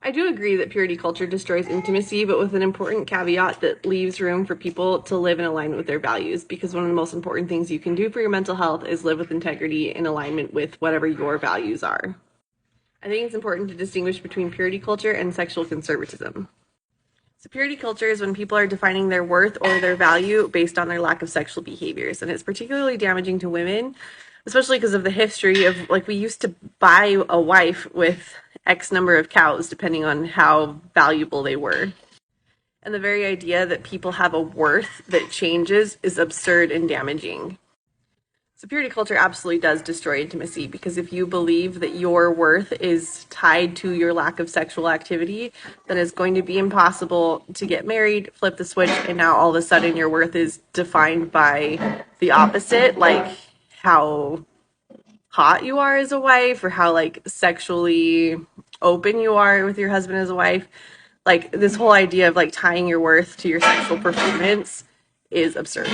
I do agree that purity culture destroys intimacy, but with an important caveat that leaves room for people to live in alignment with their values, because one of the most important things you can do for your mental health is live with integrity in alignment with whatever your values are. I think it's important to distinguish between purity culture and sexual conservatism. So purity culture is when people are defining their worth or their value based on their lack of sexual behaviors, and it's particularly damaging to women, especially because of the history of, like, we used to buy a wife with X number of cows depending on how valuable they were. And the very idea that people have a worth that changes is absurd and damaging. So purity culture absolutely does destroy intimacy, because if you believe that your worth is tied to your lack of sexual activity, then it's going to be impossible to get married, flip the switch, and now all of a sudden your worth is defined by the opposite, like how hot you are as a wife or how like sexually open you are with your husband as a wife. Like, this whole idea of like tying your worth to your sexual performance is absurd.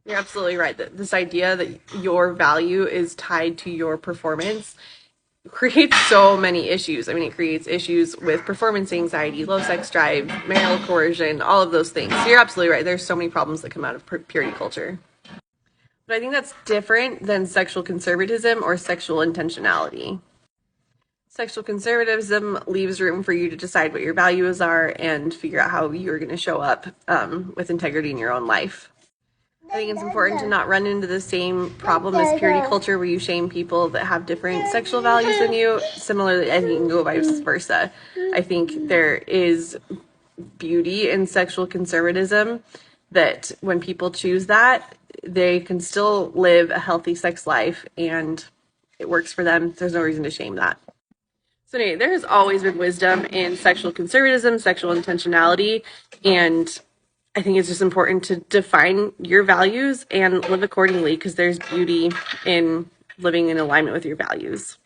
You're absolutely right that this idea that your value is tied to your performance creates so many issues. I mean, it creates issues with performance anxiety, low sex drive, marital coercion, all of those things. So you're absolutely right. There's so many problems that come out of purity culture. But I think that's different than sexual conservatism or sexual intentionality. Sexual conservatism leaves room for you to decide what your values are and figure out how you're going to show up with integrity in your own life. I think it's important to not run into the same problem as purity culture, where you shame people that have different sexual values than you. Similarly, I think you can go vice versa. I think there is beauty in sexual conservatism, that when people choose that, they can still live a healthy sex life and it works for them. There's no reason to shame that. So anyway, there has always been wisdom in sexual conservatism, sexual intentionality, and I think it's just important to define your values and live accordingly, because there's beauty in living in alignment with your values.